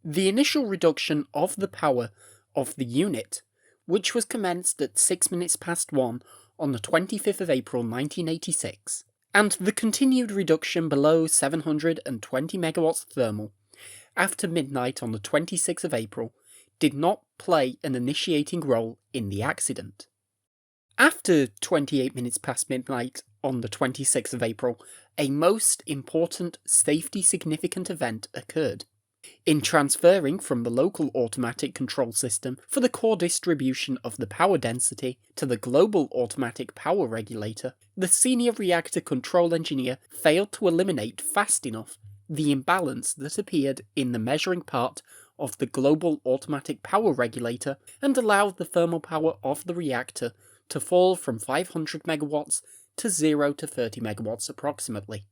The initial reduction of the power of the unit, which was commenced at 6 minutes past 1 on the 25th of April 1986, and the continued reduction below 720 megawatts thermal after midnight on the 26th of April did not play an initiating role in the accident. After 28 minutes past midnight on the 26th of April, a most important safety significant event occurred. In transferring from the local automatic control system for the core distribution of the power density to the global automatic power regulator, the senior reactor control engineer failed to eliminate fast enough the imbalance that appeared in the measuring part of the global automatic power regulator and allowed the thermal power of the reactor to fall from 500 megawatts to 0 to 30 megawatts approximately.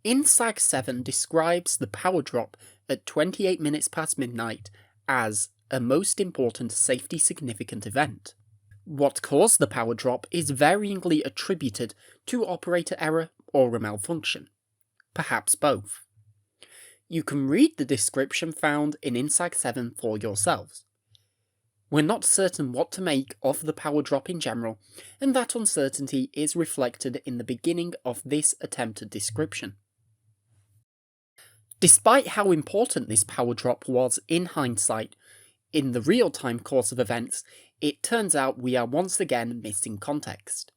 INSAG 7 describes the power drop at 28 minutes past midnight as a most important safety significant event. What caused the power drop is varyingly attributed to operator error or a malfunction. Perhaps both. You can read the description found in INSAG 7 for yourselves. We're not certain what to make of the power drop in general, and that uncertainty is reflected in the beginning of this attempted description. Despite how important this power drop was in hindsight, in the real-time course of events, it turns out we are once again missing context.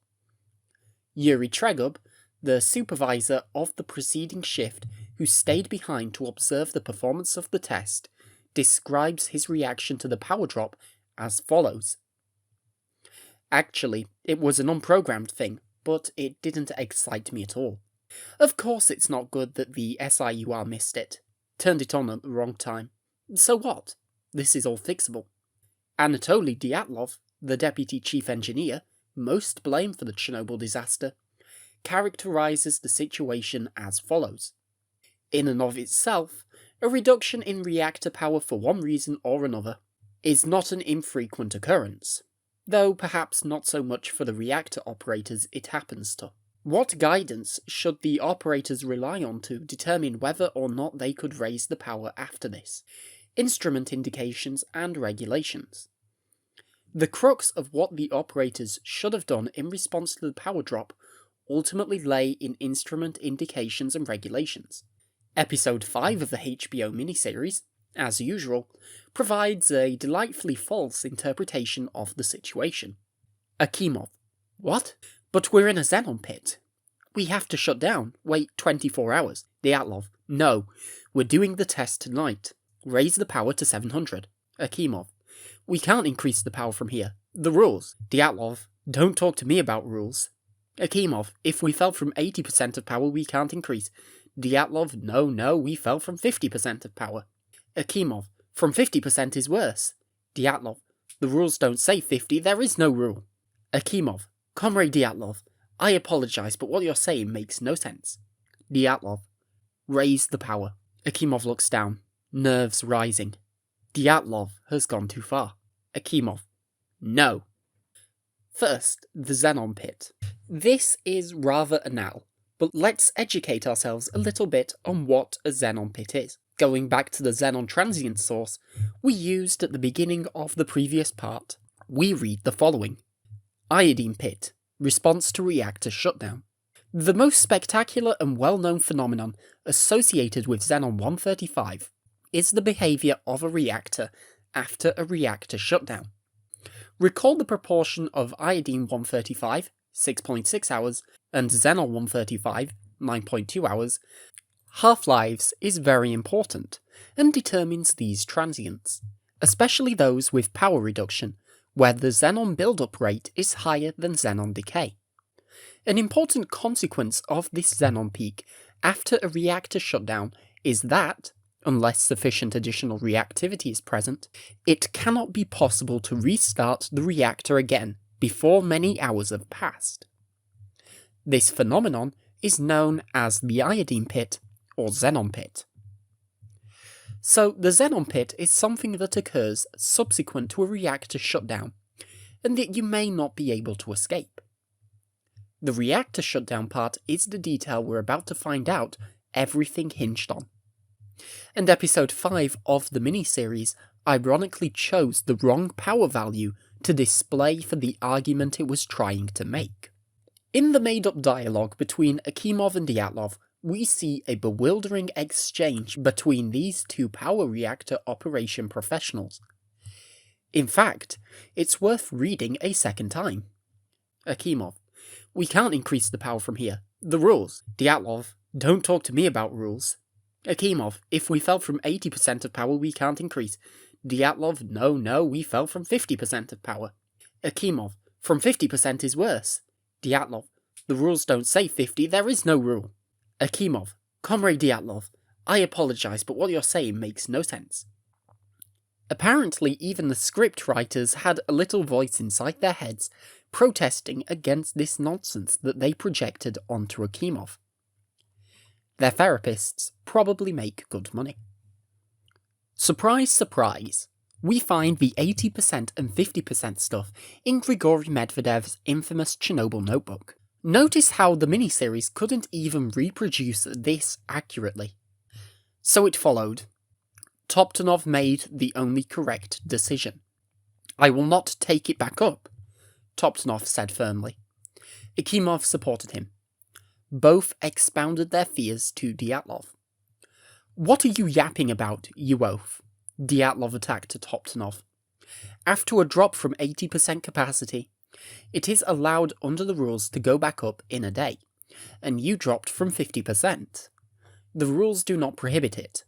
Yuri Tregub, the supervisor of the preceding shift who stayed behind to observe the performance of the test, describes his reaction to the power drop as follows. Actually, it was an unprogrammed thing, but it didn't excite me at all. Of course it's not good that the SIUR missed it, turned it on at the wrong time. So what? This is all fixable. Anatoly Dyatlov, the deputy chief engineer, most blamed for the Chernobyl disaster, characterizes the situation as follows. In and of itself, a reduction in reactor power for one reason or another is not an infrequent occurrence, though perhaps not so much for the reactor operators it happens to. What guidance should the operators rely on to determine whether or not they could raise the power after this? Instrument indications and regulations. The crux of what the operators should have done in response to the power drop ultimately lay in instrument indications and regulations. Episode 5 of the HBO miniseries, as usual, provides a delightfully false interpretation of the situation. Akimov. What? But we're in a xenon pit. We have to shut down. Wait 24 hours. Dyatlov. No. We're doing the test tonight. Raise the power to 700. Akimov. We can't increase the power from here. The rules. Dyatlov. Don't talk to me about rules. Akimov. If we fell from 80% of power, we can't increase. Dyatlov. No, we fell from 50% of power. Akimov. From 50% is worse. Dyatlov. The rules don't say 50, there is no rule. Akimov. Comrade Dyatlov, I apologize, but what you're saying makes no sense. Dyatlov. Raise the power. Akimov looks down, nerves rising. Dyatlov has gone too far. Akimov. No. First, the xenon pit. This is rather banal, but let's educate ourselves a little bit on what a xenon pit is. Going back to the xenon transient source we used at the beginning of the previous part, we read the following. Iodine pit. Response to reactor shutdown. The most spectacular and well-known phenomenon associated with Xenon 135 is the behaviour of a reactor after a reactor shutdown. Recall the proportion of iodine 135, 6.6 hours, and Xenon 135, 9.2 hours. Half-lives is very important, and determines these transients, especially those with power reduction, where the xenon build-up rate is higher than xenon decay. An important consequence of this xenon peak after a reactor shutdown is that, unless sufficient additional reactivity is present, it cannot be possible to restart the reactor again before many hours have passed. This phenomenon is known as the iodine pit or xenon pit. So the xenon pit is something that occurs subsequent to a reactor shutdown, and that you may not be able to escape. The reactor shutdown part is the detail we're about to find out everything hinged on. and episode 5 of the miniseries ironically chose the wrong power value to display for the argument it was trying to make. In the made-up dialogue between Akimov and Dyatlov, we see a bewildering exchange between these two power reactor operation professionals. In fact, it's worth reading a second time. Akimov: "We can't increase the power from here. The rules." Dyatlov: "Don't talk to me about rules." Akimov: "If we fell from 80% of power, we can't increase." Dyatlov: No, we fell from 50% of power." Akimov: "From 50% is worse." Dyatlov: "The rules don't say 50, there is no rule." Akimov: "Comrade Dyatlov, I apologize, but what you're saying makes no sense." Apparently, even the script writers had a little voice inside their heads protesting against this nonsense that they projected onto Akimov. Their therapists probably make good money. Surprise, surprise, we find the 80% and 50% stuff in Grigory Medvedev's infamous Chernobyl notebook. Notice how the miniseries couldn't even reproduce this accurately. So it followed. Toptonov made the only correct decision. "I will not take it back up," Toptonov said firmly. Akimov supported him. Both expounded their fears to Dyatlov. "What are you yapping about, you oaf?" Dyatlov attacked Toptonov. "After a drop from 80% capacity, it is allowed under the rules to go back up in a day, and you dropped from 50%. The rules do not prohibit it.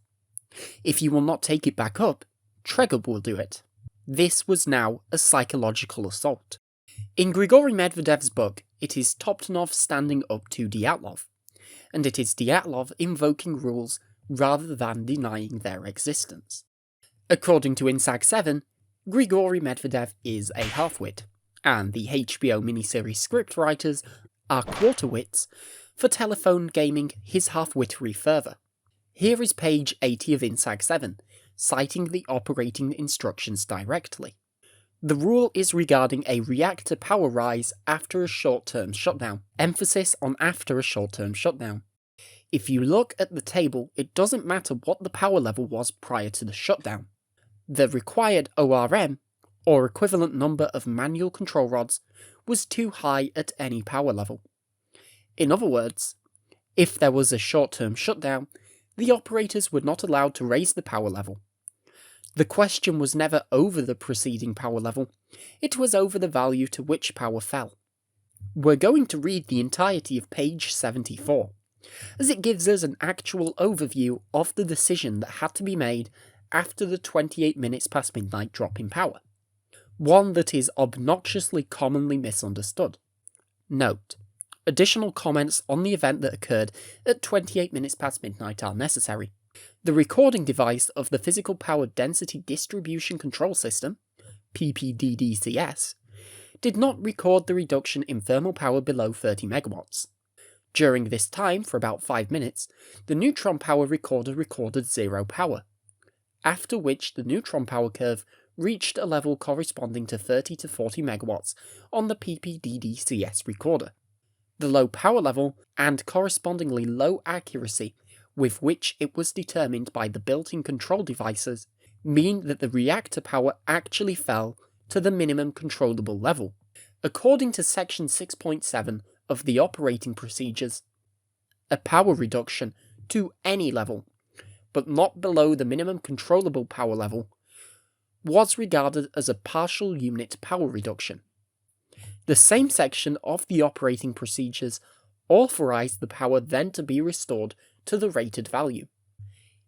If you will not take it back up, Tregub will do it." This was now a psychological assault. In Grigory Medvedev's book, it is Toptonov standing up to Dyatlov, and it is Dyatlov invoking rules rather than denying their existence. According to INSAG 7, Grigory Medvedev is a half-wit, and the HBO miniseries scriptwriters are quarter-wits for telephone gaming his half-wittery further. Here is page 80 of INSAG 7, citing the operating instructions directly. The rule is regarding a reactor power rise after a short-term shutdown. Emphasis on after a short-term shutdown. If you look at the table, it doesn't matter what the power level was prior to the shutdown. The required ORM, or equivalent number of manual control rods, was too high at any power level. In other words, if there was a short-term shutdown, the operators were not allowed to raise the power level. The question was never over the preceding power level, it was over the value to which power fell. We're going to read the entirety of page 74, as it gives us an actual overview of the decision that had to be made after the 28 minutes past midnight drop in power. One that is obnoxiously commonly misunderstood. Note: additional comments on the event that occurred at 28 minutes past midnight are necessary. The recording device of the Physical Power Density Distribution Control System, PPDDCS, did not record the reduction in thermal power below 30 megawatts. During this time, for about 5 minutes, the neutron power recorder recorded 0 power, after which the neutron power curve reached a level corresponding to 30 to 40 megawatts on the PPDDCS recorder. The low power level and correspondingly low accuracy with which it was determined by the built-in control devices mean that the reactor power actually fell to the minimum controllable level. According to section 6.7 of the operating procedures, a power reduction to any level, but not below the minimum controllable power level, was regarded as a partial unit power reduction. The same section of the operating procedures authorized the power then to be restored to the rated value.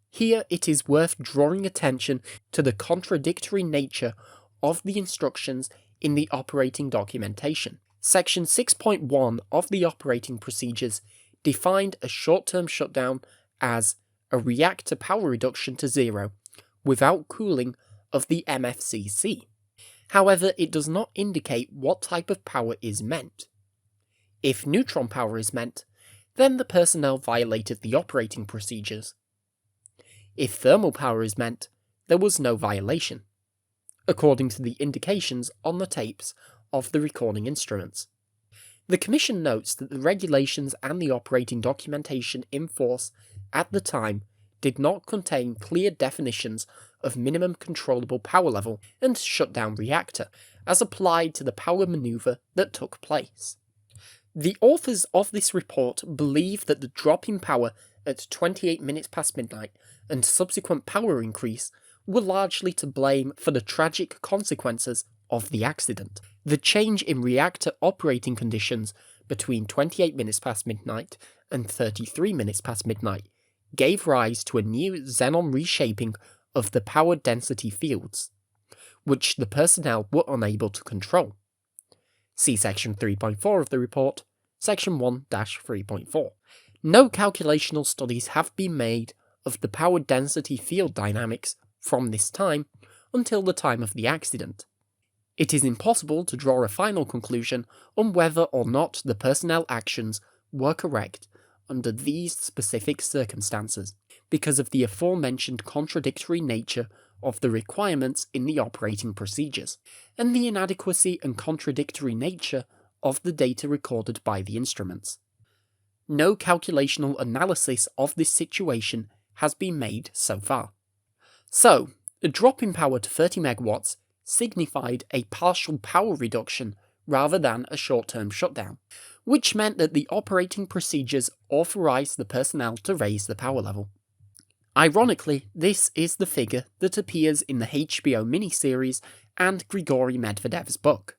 Here it is worth drawing attention to the contradictory nature of the instructions in the operating documentation. Section 6.1 of the operating procedures defined a short-term shutdown as a reactor power reduction to 0 without cooling of the MFCC. However, it does not indicate what type of power is meant. If neutron power is meant, then the personnel violated the operating procedures. If thermal power is meant, there was no violation, according to the indications on the tapes of the recording instruments. The Commission notes that the regulations and the operating documentation in force at the time did not contain clear definitions of minimum controllable power level and shutdown reactor, as applied to the power maneuver that took place. The authors of this report believe that the drop in power at 28 minutes past midnight and subsequent power increase were largely to blame for the tragic consequences of the accident. The change in reactor operating conditions between 28 minutes past midnight and 33 minutes past midnight gave rise to a new xenon reshaping of the power density fields, which the personnel were unable to control. See section 3.4 of the report, section 1-3.4. No calculational studies have been made of the power density field dynamics from this time until the time of the accident. It is impossible to draw a final conclusion on whether or not the personnel actions were correct under these specific circumstances, because of the aforementioned contradictory nature of the requirements in the operating procedures, and the inadequacy and contradictory nature of the data recorded by the instruments. No calculational analysis of this situation has been made so far. So, a drop in power to 30 megawatts signified a partial power reduction rather than a short-term shutdown, which meant that the operating procedures authorized the personnel to raise the power level. Ironically, this is the figure that appears in the HBO miniseries and Grigory Medvedev's book.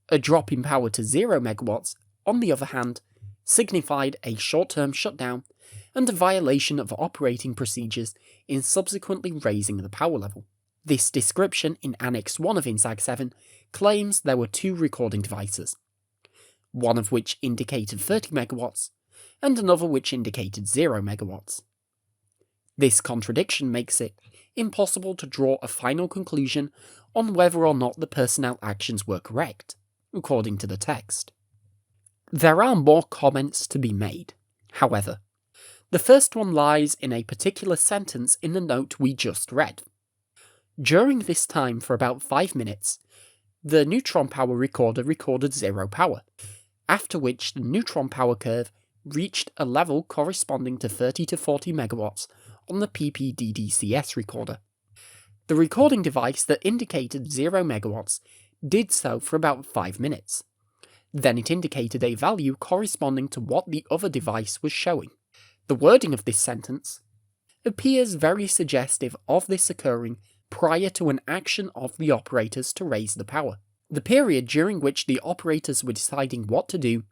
A drop in power to 0 megawatts, on the other hand, signified a short-term shutdown and a violation of operating procedures in subsequently raising the power level. This description in Annex 1 of INSAG 7 claims there were two recording devices, one of which indicated 30 megawatts, and another which indicated 0 megawatts. This contradiction makes it impossible to draw a final conclusion on whether or not the personnel actions were correct, according to the text. There are more comments to be made, however. The first one lies in a particular sentence in the note we just read. During this time for about 5 minutes, the neutron power recorder recorded 0 power, after which the neutron power curve reached a level corresponding to 30 to 40 megawatts on the PPDDCS recorder. The recording device that indicated 0 megawatts did so for about 5 minutes. Then it indicated a value corresponding to what the other device was showing. The wording of this sentence appears very suggestive of this occurring prior to an action of the operators to raise the power. The period during which the operators were deciding what to do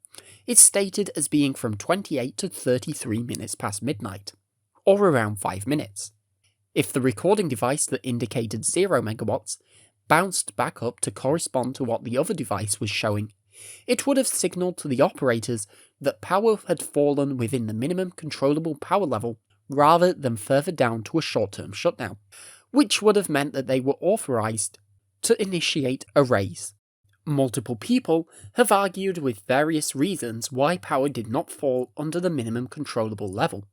is stated as being from 28 to 33 minutes past midnight, or around 5 minutes. If the recording device that indicated 0 megawatts bounced back up to correspond to what the other device was showing, it would have signalled to the operators that power had fallen within the minimum controllable power level rather than further down to a short-term shutdown, which would have meant that they were authorised to initiate a raise. Multiple people have argued with various reasons why power did not fall under the minimum controllable level.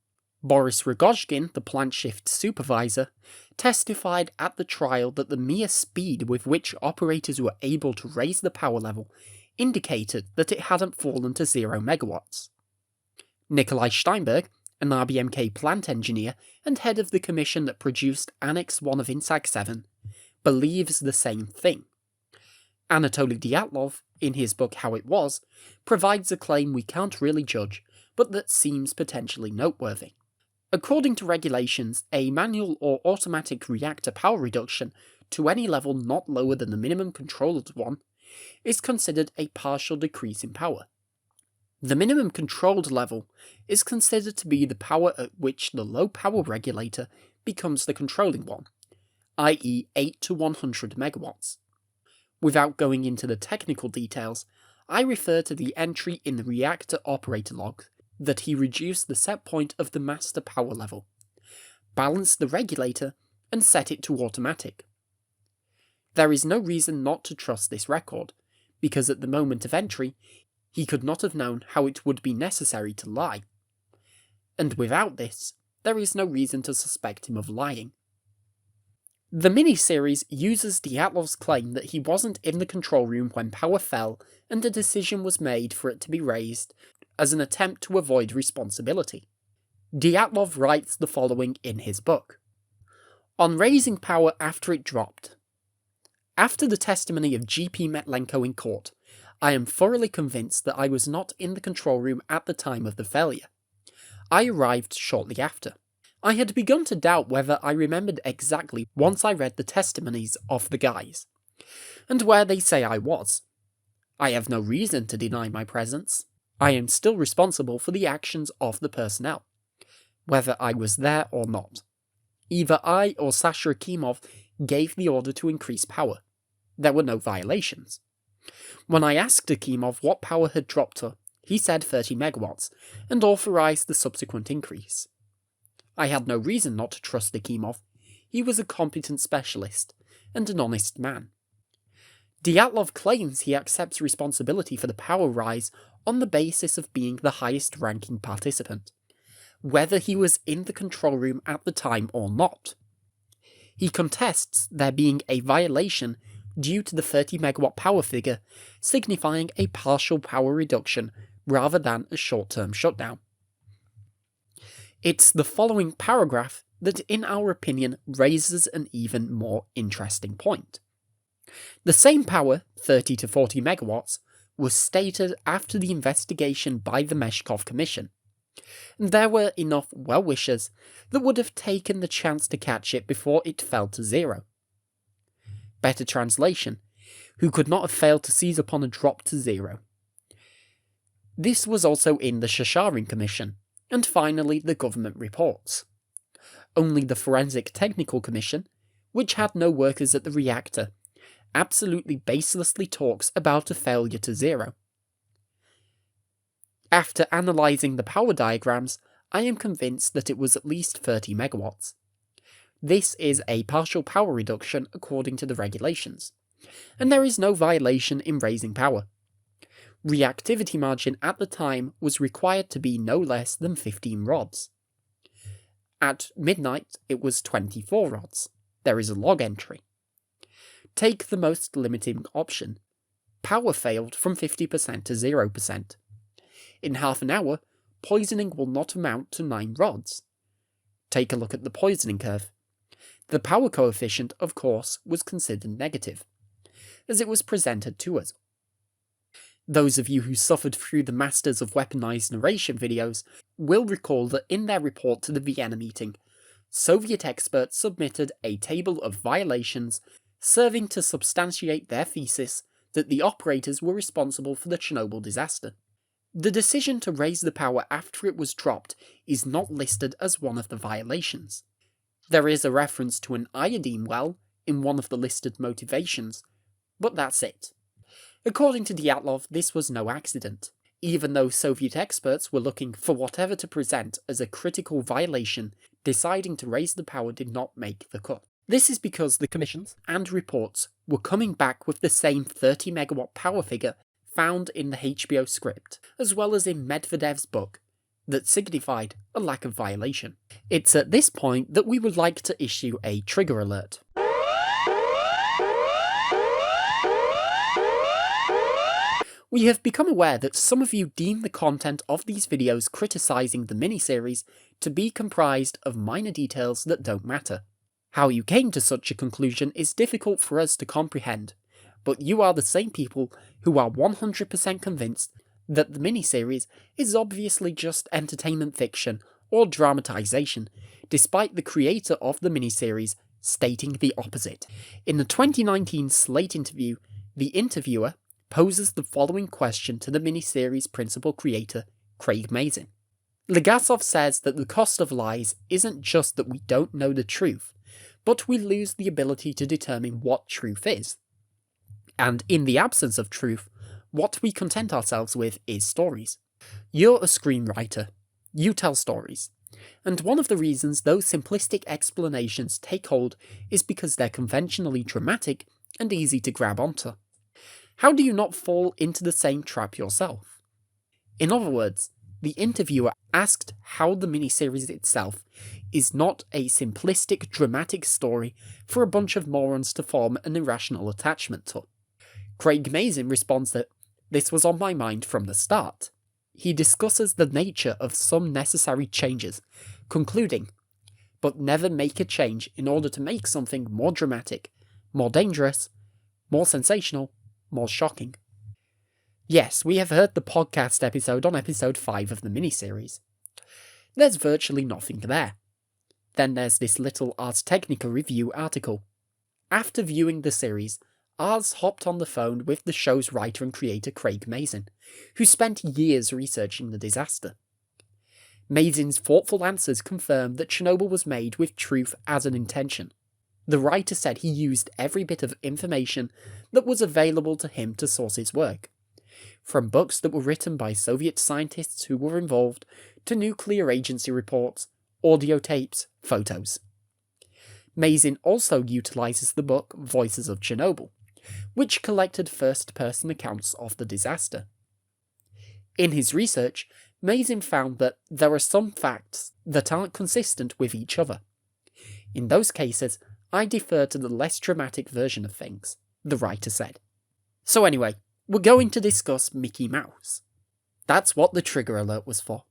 Boris Rogozhkin, the plant shift supervisor, testified at the trial that the mere speed with which operators were able to raise the power level indicated that it hadn't fallen to 0 megawatts. Nikolai Steinberg, an RBMK plant engineer and head of the commission that produced Annex 1 of INSAG 7, believes the same thing. Anatoly Dyatlov, in his book How It Was, provides a claim we can't really judge, but that seems potentially noteworthy. According to regulations, a manual or automatic reactor power reduction to any level not lower than the minimum controlled one is considered a partial decrease in power. The minimum controlled level is considered to be the power at which the low power regulator becomes the controlling one, i.e. 8 to 100 megawatts. Without going into the technical details, I refer to the entry in the reactor operator log that he reduced the set point of the master power level, balanced the regulator, and set it to automatic. There is no reason not to trust this record, because at the moment of entry, he could not have known how it would be necessary to lie. And without this, there is no reason to suspect him of lying. The miniseries uses Dyatlov's claim that he wasn't in the control room when power fell and a decision was made for it to be raised as an attempt to avoid responsibility. Dyatlov writes the following in his book. On raising power after it dropped. After the testimony of G.P. Metlenko in court, I am thoroughly convinced that I was not in the control room at the time of the failure. I arrived shortly after. I had begun to doubt whether I remembered exactly once I read the testimonies of the guys, and where they say I was. I have no reason to deny my presence. I am still responsible for the actions of the personnel, whether I was there or not. Either I or Sasha Akimov gave the order to increase power. There were no violations. When I asked Akimov what power had dropped to, he said 30 megawatts, and authorized the subsequent increase. I had no reason not to trust Akimov. He was a competent specialist, and an honest man. Dyatlov claims he accepts responsibility for the power rise on the basis of being the highest-ranking participant, whether he was in the control room at the time or not. He contests there being a violation due to the 30 megawatt power figure, signifying a partial power reduction rather than a short-term shutdown. It's the following paragraph that, in our opinion, raises an even more interesting point. The same power, 30 to 40 megawatts, was stated after the investigation by the Meshkov Commission, and there were enough well-wishers that would have taken the chance to catch it before it fell to zero. Better translation, who could not have failed to seize upon a drop to zero. This was also in the Shasharin Commission, and finally the government reports. Only the Forensic Technical Commission, which had no workers at the reactor, absolutely baselessly talks about a failure to zero. After analysing the power diagrams, I am convinced that it was at least 30 megawatts. This is a partial power reduction according to the regulations, and there is no violation in raising power. Reactivity margin at the time was required to be no less than 15 rods. At midnight, it was 24 rods. There is a log entry. Take the most limiting option. Power failed from 50% to 0%. In half an hour, poisoning will not amount to 9 rods. Take a look at the poisoning curve. The power coefficient, of course, was considered negative, as it was presented to us. Those of you who suffered through the Masters of Weaponized narration videos will recall that in their report to the Vienna meeting, Soviet experts submitted a table of violations serving to substantiate their thesis that the operators were responsible for the Chernobyl disaster. The decision to raise the power after it was dropped is not listed as one of the violations. There is a reference to an iodine well in one of the listed motivations, but that's it. According to Dyatlov, this was no accident, even though Soviet experts were looking for whatever to present as a critical violation. Deciding to raise the power did not make the cut. This is because the commissions and reports were coming back with the same 30 megawatt power figure found in the HBO script, as well as in Medvedev's book, that signified a lack of violation. It's at this point that we would like to issue a trigger alert. We have become aware that some of you deem the content of these videos criticising the miniseries to be comprised of minor details that don't matter. How you came to such a conclusion is difficult for us to comprehend, but you are the same people who are 100% convinced that the miniseries is obviously just entertainment fiction or dramatization, despite the creator of the miniseries stating the opposite. In the 2019 Slate interview, the interviewer poses the following question to the miniseries principal creator, Craig Mazin. Legasov says that the cost of lies isn't just that we don't know the truth, but we lose the ability to determine what truth is. And in the absence of truth, what we content ourselves with is stories. You're a screenwriter. You tell stories. And one of the reasons those simplistic explanations take hold is because they're conventionally dramatic and easy to grab onto. How do you not fall into the same trap yourself? In other words, the interviewer asked how the miniseries itself is not a simplistic dramatic story for a bunch of morons to form an irrational attachment to. Craig Mazin responds that this was on my mind from the start. He discusses the nature of some necessary changes, concluding, "But never make a change in order to make something more dramatic, more dangerous, more sensational, more shocking." Yes, we have heard the podcast episode on episode 5 of the miniseries. There's virtually nothing there. Then there's this little Ars Technica review article. After viewing the series, Ars hopped on the phone with the show's writer and creator Craig Mazin, who spent years researching the disaster. Mazin's thoughtful answers confirmed that Chernobyl was made with truth as an intention. The writer said he used every bit of information that was available to him to source his work, from books that were written by Soviet scientists who were involved, to nuclear agency reports, audio tapes, photos. Mazin also utilises the book Voices of Chernobyl, which collected first-person accounts of the disaster. In his research, Mazin found that there are some facts that aren't consistent with each other. In those cases, I defer to the less dramatic version of things, the writer said. So anyway, we're going to discuss Mickey Mouse. That's what the trigger alert was for.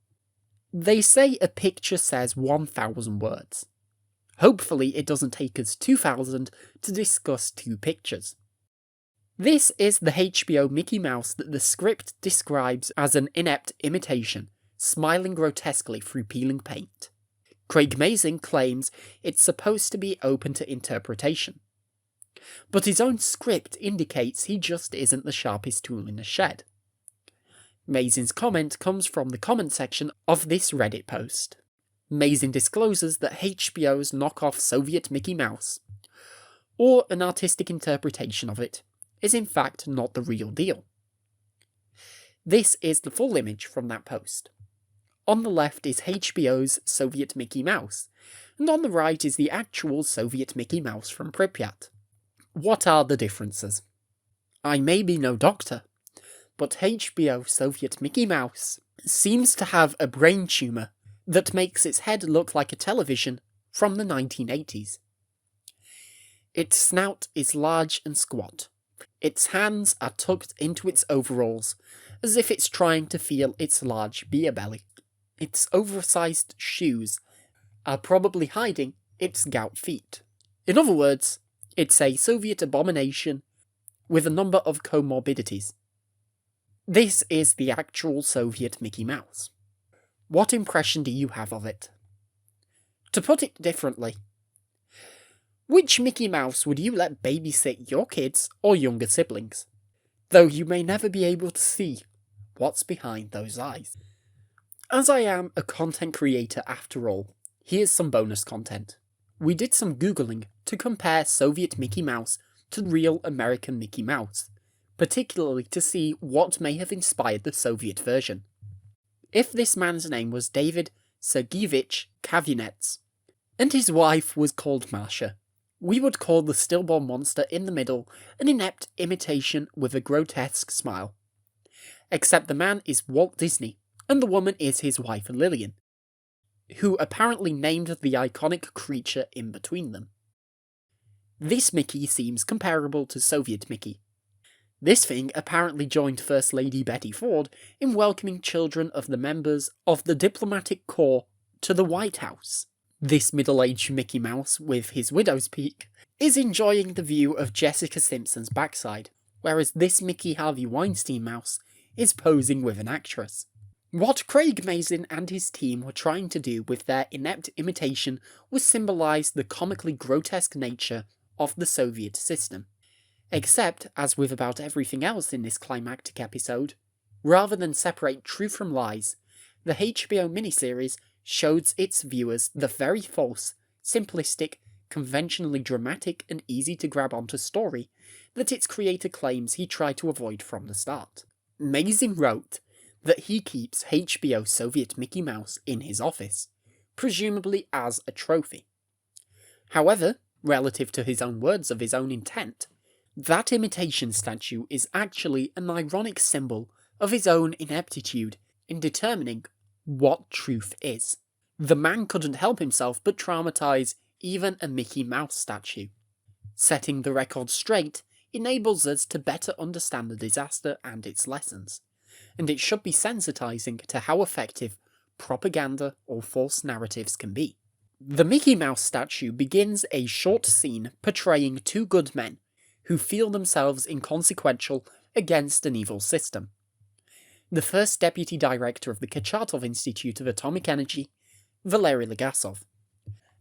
They say a picture says 1,000 words. Hopefully it doesn't take us 2,000 to discuss 2 pictures. This is the HBO Mickey Mouse that the script describes as an inept imitation, smiling grotesquely through peeling paint. Craig Mazin claims it's supposed to be open to interpretation. But his own script indicates he just isn't the sharpest tool in the shed. Mazin's comment comes from the comment section of this Reddit post. Mazin discloses that HBO's knockoff Soviet Mickey Mouse, or an artistic interpretation of it, is in fact not the real deal. This is the full image from that post. On the left is HBO's Soviet Mickey Mouse, and on the right is the actual Soviet Mickey Mouse from Pripyat. What are the differences? I may be no doctor, but HBO Soviet Mickey Mouse seems to have a brain tumour that makes its head look like a television from the 1980s. Its snout is large and squat. Its hands are tucked into its overalls, as if it's trying to feel its large beer belly. Its oversized shoes are probably hiding its gout feet. In other words, it's a Soviet abomination with a number of comorbidities. This is the actual Soviet Mickey Mouse. What impression do you have of it? To put it differently, which Mickey Mouse would you let babysit your kids or younger siblings? Though you may never be able to see what's behind those eyes. As I am a content creator after all, here's some bonus content. We did some Googling to compare Soviet Mickey Mouse to real American Mickey Mouse, particularly to see what may have inspired the Soviet version. If this man's name was David Sergeyevich Kavunets, and his wife was called Masha, we would call the stillborn monster in the middle an inept imitation with a grotesque smile. Except the man is Walt Disney, and the woman is his wife Lillian, who apparently named the iconic creature in between them. This Mickey seems comparable to Soviet Mickey. This thing apparently joined First Lady Betty Ford in welcoming children of the members of the diplomatic corps to the White House. This middle-aged Mickey Mouse, with his widow's peak, is enjoying the view of Jessica Simpson's backside, whereas this Mickey Harvey Weinstein mouse is posing with an actress. What Craig Mazin and his team were trying to do with their inept imitation was symbolise the comically grotesque nature of the Soviet system. Except, as with about everything else in this climactic episode, rather than separate truth from lies, the HBO miniseries shows its viewers the very false, simplistic, conventionally dramatic and easy to grab onto story that its creator claims he tried to avoid from the start. Mazin wrote that he keeps HBO Soviet Mickey Mouse in his office, presumably as a trophy. However, relative to his own words of his own intent, that imitation statue is actually an ironic symbol of his own ineptitude in determining what truth is. The man couldn't help himself but traumatize even a Mickey Mouse statue. Setting the record straight enables us to better understand the disaster and its lessons, and it should be sensitizing to how effective propaganda or false narratives can be. The Mickey Mouse statue begins a short scene portraying two good men who feel themselves inconsequential against an evil system. The first deputy director of the Kurchatov Institute of Atomic Energy, Valery Legasov,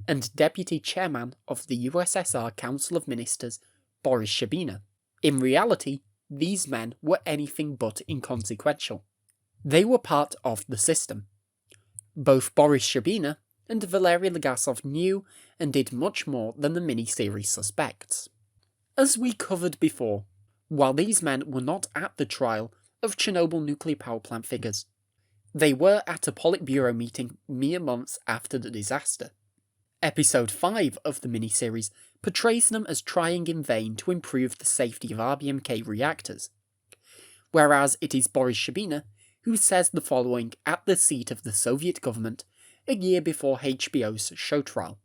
and deputy chairman of the USSR Council of Ministers, Boris Shabina. In reality, these men were anything but inconsequential. They were part of the system. Both Boris Shabina and Valery Legasov knew and did much more than the miniseries suspects. As we covered before, while these men were not at the trial of Chernobyl nuclear power plant figures, they were at a Politburo meeting mere months after the disaster. Episode 5 of the miniseries portrays them as trying in vain to improve the safety of RBMK reactors, whereas it is Boris Shabina who says the following at the seat of the Soviet government a year before HBO's show trial.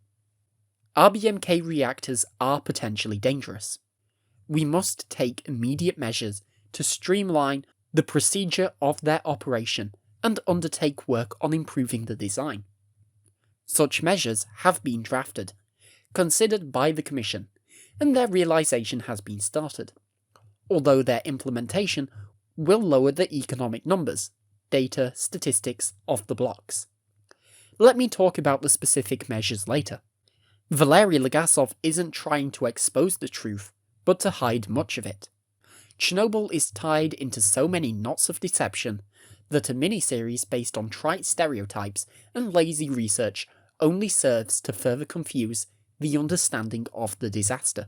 RBMK reactors are potentially dangerous. We must take immediate measures to streamline the procedure of their operation and undertake work on improving the design. Such measures have been drafted, considered by the Commission, and their realization has been started, although their implementation will lower the economic numbers, data, statistics of the blocks. Let me talk about the specific measures later. Valery Legasov isn't trying to expose the truth, but to hide much of it. Chernobyl is tied into so many knots of deception that a miniseries based on trite stereotypes and lazy research only serves to further confuse the understanding of the disaster.